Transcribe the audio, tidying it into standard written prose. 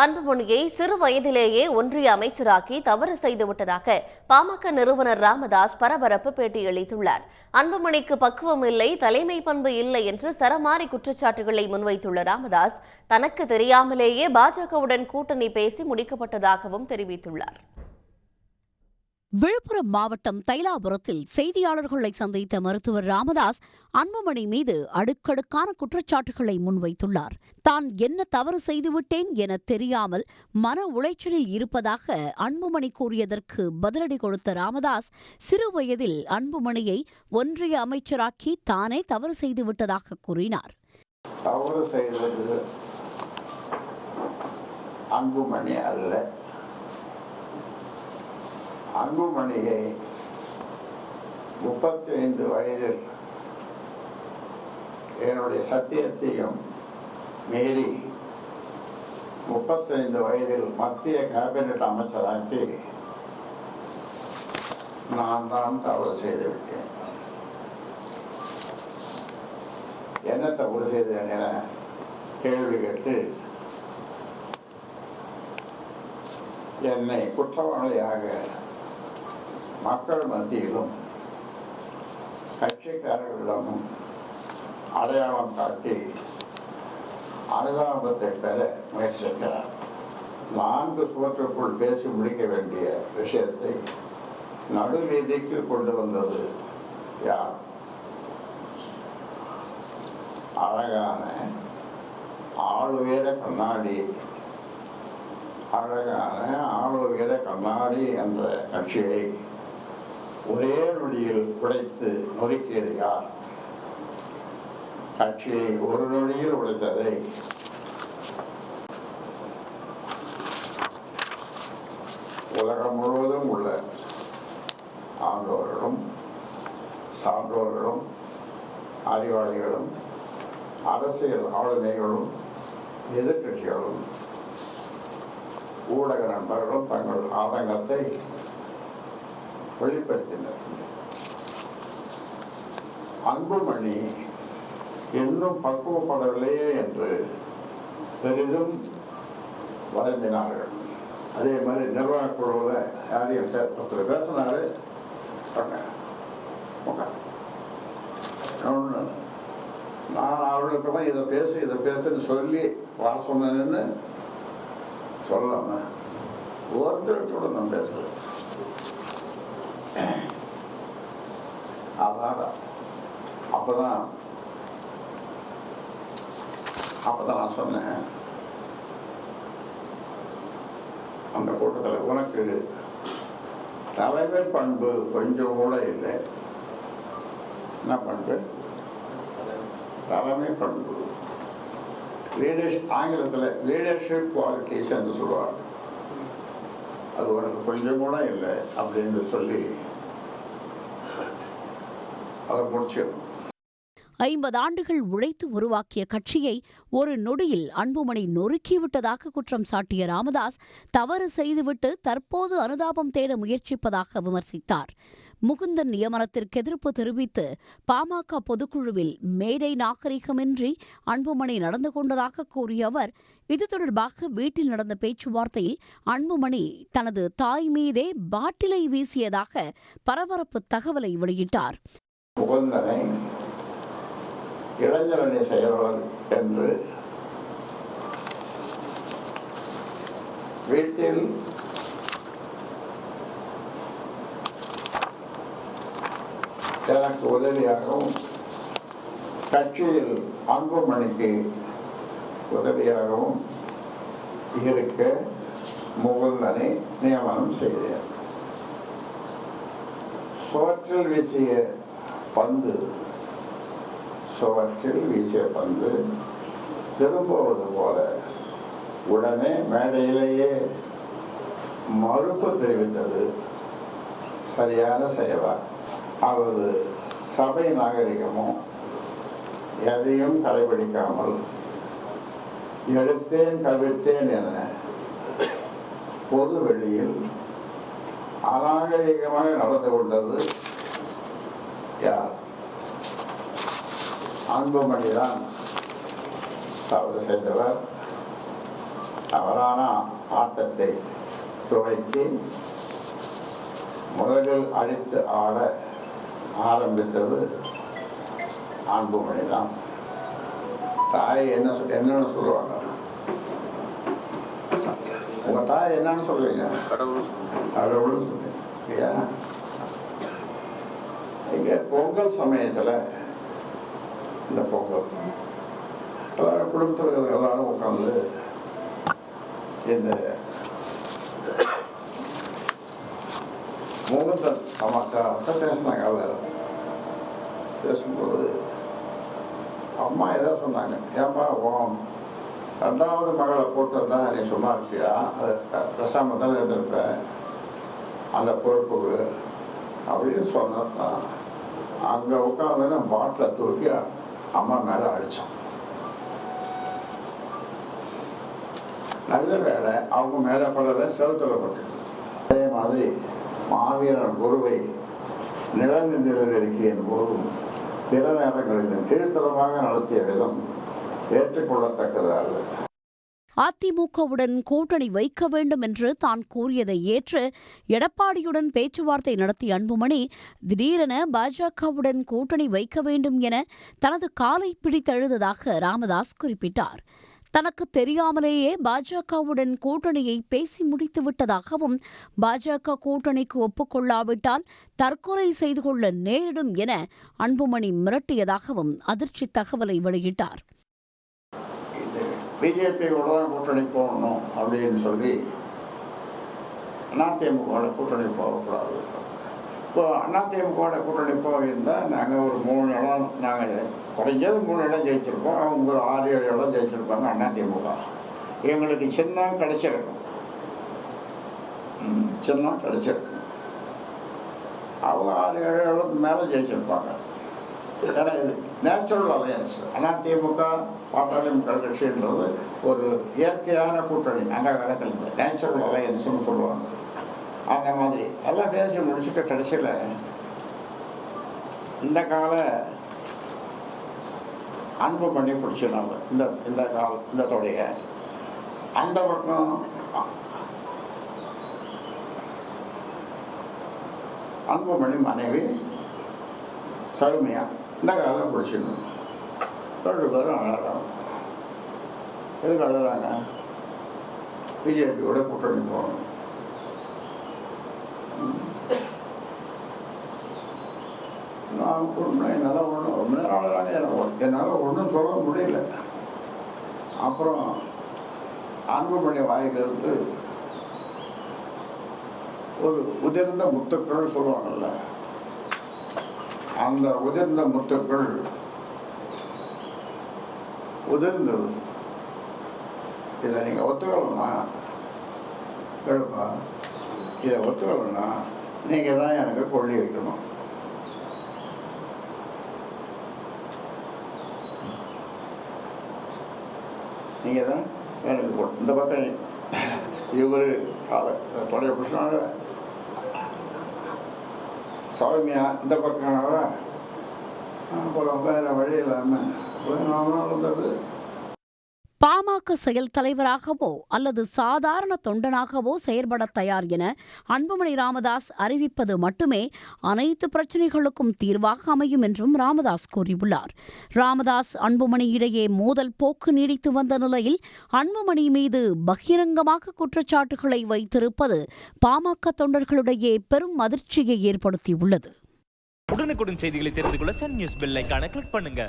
அன்புமணியை சிறு வயதிலேயே ஒன்றிய அமைச்சராக்கி தவறு செய்துவிட்டதாக பாமக நிறுவனர் ராமதாஸ் பரபரப்பு பேட்டியளித்துள்ளார். அன்புமணிக்கு பக்குவம் இல்லை, தலைமை பண்பு இல்லை என்று சரமாரி குற்றச்சாட்டுகளை முன்வைத்துள்ள ராமதாஸ், தனக்கு தெரியாமலேயே பாஜகவுடன் கூட்டணி பேசி முடிக்கப்பட்டதாகவும் தெரிவித்துள்ளார். விழுப்புரம் மாவட்டம் தைலாபுரத்தில் செய்தியாளர்களை சந்தித்த மருத்துவர் ராமதாஸ் அன்புமணி மீது அடுக்கடுக்கான குற்றச்சாட்டுகளை முன்வைத்துள்ளார். தான் என்ன தவறு செய்துவிட்டேன் என தெரியாமல் மன உளைச்சலில் இருப்பதாக அன்புமணி கூறியதற்கு பதிலடி கொடுத்த ராமதாஸ், சிறு வயதில் அன்புமணியை ஒன்றிய அமைச்சராக்கி தானே தவறு செய்துவிட்டதாக கூறினார். தவறு செய்தது அன்புமணி அல்ல. அன்புமணியை 35 வயதில் என்னுடைய சத்தியத்தையும் மீறி 35 வயதில் மத்திய கேபினட் அமைச்சராக்கி நான் தான் தவறு செய்துவிட்டேன். என்ன தவறு செய்தேன் என கேள்வி கேட்டு என்னை குற்றவாளியாக மக்கள் மத்தியிலும் கட்சிக்காரர்களிடமும் அடையாளம் காட்டி அனுதாபத்தை பெற முயற்சிக்கிறார். 4 சுவற்றுக்குள் பேசி முடிக்க வேண்டிய விஷயத்தை நடுவீதிக்கு கொண்டு வந்தது யார்? அழகான ஆளுயர கண்ணாடி என்ற கட்சியை ஒரே நொடியில் உடைத்து நொறுக்கியது யார்? கட்சியை ஒரு நொடியில் உடைத்ததை உலகம் முழுவதும் உள்ள ஆண்டோர்களும் சான்றோர்களும் அறிவாளிகளும் அரசியல் ஆளுமைகளும் எதிர்கட்சிகளும் ஊடக நண்பர்களும் தங்கள் ஆதங்கத்தை வெளிப்படுத்தினர். அன்புமணி இன்னும் பக்குவப்படவில்லையே என்று பெரிதும் வருந்தினார்கள். அதே மாதிரி நிர்வாக குழுவில் யாரையும் பேசினாரு. நான் அவர்களுக்கெல்லாம் இதை பேசுன்னு சொல்லி வர சொன்னேன்னு சொல்லாம ஒருத்தரோட நான் பேசல. அப்பதான் நான் சொன்னேன் அந்த கூட்டத்தில், உனக்கு தலைமை பண்பு கொஞ்சம் கூட இல்லை. என்ன பண்பு? தலைமை பண்பு, ஆங்கிலத்தில் லீடர்ஷிப் குவாலிட்டிஸ் என்று சொல்லுவாங்க. அது உனக்கு கொஞ்சம் கூட இல்லை அப்படின்னு சொல்லி அதை முடிச்சிடும். 50 ஆண்டுகள் உழைத்து உருவாக்கிய கட்சியை ஒரு நொடியில் அன்புமணி நொறுக்கிவிட்டதாக குற்றம் சாட்டிய ராமதாஸ், தவறு செய்துவிட்டு தற்போது அனுதாபம் தேட முயற்சிப்பதாக விமர்சித்தார். முகுந்தன் நியமனத்திற்கு எதிர்ப்பு தெரிவித்து பாமக பொதுக்குழுவில் மேடை நாகரிகமின்றி அன்புமணி நடந்து கொண்டதாக கூறிய அவர், இது தொடர்பாக வீட்டில் நடந்த பேச்சுவார்த்தையில் அன்புமணி தனது தாய் மீதே பாட்டிலை வீசியதாக பரபரப்பு தகவலை வெளியிட்டார். முகுந்தனை இளைஞரணி செயலாளர் என்று வீட்டில் எனக்கு உதவியாகவும் கட்சியில் அன்புமணிக்கு உதவியாகவும் இருக்க முகுந்தனை நியமனம் செய்தார். சுவற்றில் வீசிய பந்து திரும்புவது போல உடனே மேடையிலேயே மறுப்பு தெரிவித்தது சரியான செயலா? அவரது சபை நாகரிகமோ எதையும் கடைபிடிக்காமல் எடுத்தேன் கவிழ்த்தேன் என பொது வெளியில் அநாகரிகமாக நடந்து கொண்டது யார்? அன்புமணிதான் தவறு செய்தவர். தவறான ஆட்டத்தை துவக்கி முதலில் அடித்து ஆட ஆரம்பித்தது அன்புமணி தான். தாய் என்னன்னு சொல்லுவாங்க? உங்க தாய் என்னன்னு சொல்லுவீங்க? கடவுள்னு சொல்லுவீங்க இல்லையா? இங்கே பொங்கல் சமயத்தில் இந்த பொங்கல் எல்லாரும் குடும்பத்தில் எல்லாரும் உட்காந்து இந்த முகூர்த்த சமாச்சாரத்தை பேசினாங்க. எல்லாரும் பேசும்போது அம்மா ஏதோ சொன்னாங்க, ஏன்பா உன் 2வது மகளை போட்டிருந்தா நீ சும்மா இருப்பியா? அது பேசாமல் தானே இருந்திருப்பேன், அந்த பொறுப்புக்கு அப்படின்னு சொன்னதான் அங்கே உட்காந்து பாட்டில் தூக்கி அம்மா மேலே அடித்தான். நல்ல வேலை அவங்க மேலே படலை, செலுத்தல பட்டுது. அதே மாதிரி மாவீரன் குருவை நிலநிலையில் இருக்கின்ற போதும் பிற நேரங்களிலும் கீழ்த்தரமாக நடத்திய விதம் ஏற்றுக்கொள்ளத்தக்கதல்ல. அதிமுகவுடன் கூட்டணி வைக்க வேண்டும் என்று தான் கூறியதை ஏற்று எடப்பாடியுடன் பேச்சுவார்த்தை நடத்திய அன்புமணி திடீரென பாஜகவுடன் கூட்டணி வைக்க வேண்டும் என தனது காலை பிடித்தெழுததாக ராமதாஸ் குறிப்பிட்டார். தனக்கு தெரியாமலேயே பாஜகவுடன் கூட்டணியை பேசி முடித்து விட்டதாகவும், பாஜக கூட்டணிக்கு ஒப்புக்கொள்ளாவிட்டால் தற்கொலை செய்து கொள்ள நேரிடும் என அன்புமணி மிரட்டியதாகவும் அதிர்ச்சி தகவலை வெளியிட்டார். பிஜேபியோட தான் கூட்டணி போகணும் அப்படின்னு சொல்லி அதிமுகவோட கூட்டணி போகக்கூடாது. இப்போ அதிமுகவோட கூட்டணி போயிருந்தால் நாங்கள் ஒரு 3 இடம், நாங்கள் குறைஞ்சது 3 இடம் ஜெயிச்சிருப்போம். அவங்க ஒரு 6-7 இடம் ஜெயிச்சிருப்பாங்க அதிமுக. எங்களுக்கு சின்னம் கிடைச்சிருக்கும், சின்னம் கிடைச்சிருக்கும். அவங்க 6-7 இடத்துக்கு மேலே ஜெயிச்சிருப்பாங்க. ஏன்னா இது நேச்சுரல் அலையன்ஸ். அதிமுக பாட்டாளி மக்கள் கட்சின்றது ஒரு இயற்கையான கூட்டணி. அந்த காலத்தில் இருந்து நேச்சுரல் அலையன்ஸ்னு சொல்லுவாங்க. அந்த மாதிரி எல்லாம் பேசி முடிச்சுட்டு கடைசியில் இந்த கால அன்புமணி பிடிச்சினாங்க. இந்த தொடைய அந்த பக்கம் அன்புமணி மனைவி சௌமியா இந்த காலம் பிடிச்சிடணும். 2 பேரும் அழறாங்க. எதுக்கு அழறாங்க? பிஜேபியோட கூட்டணி போகணும். நான் என்னால் ஒன்றும் ரொம்ப நேரம் அழறாங்க. என்னால் ஒன்றும் சொல்ல முடியல. அப்புறம் அன்புமணி வாயிலிருந்து ஒரு உதிர்ந்த முத்துக்கள் சொல்லுவாங்கல்ல, அந்த உதிர்ந்த முத்துக்கள் உதிர்ந்தது. இதை நீங்கள் ஒத்துக்கலன்னா கேளுப்பா, இதை ஒத்துக்கலன்னா நீங்கள் தான் எனக்கு கொள்ளி வைக்கணும். நீங்கள் தான் எனக்கு இந்த பக்கம் இவர் தொடைய புருஷனாக சௌமியா இந்த பக்கம் அப்புறம் வேறு வழி இல்லாமல் நடந்தது. பாமக செயல் தலைவராகவோ அல்லது சாதாரண தொண்டனாகவோ செயற்பட தயார் என அன்புமணி ராமதாஸ் அறிவிப்பது மட்டுமே அனைத்து பிரச்சினைகளுக்கும் தீர்வாக அமையும் என்றும் ராமதாஸ் கூறியுள்ளார். ராமதாஸ் அன்புமணி இடையே மோதல் போக்கு நீடித்து வந்த நிலையில் அன்புமணி மீது பகிரங்கமாக குற்றச்சாட்டுகளை வைத்திருப்பது பாமக தொண்டர்களிடையே பெரும் அதிர்ச்சியை ஏற்படுத்தியுள்ளது. உடனுக்குடன் செய்திகளை தெரிந்து கொள்ள சன் நியூஸ் பெல் ஐகானை கிளிக் பண்ணுங்க.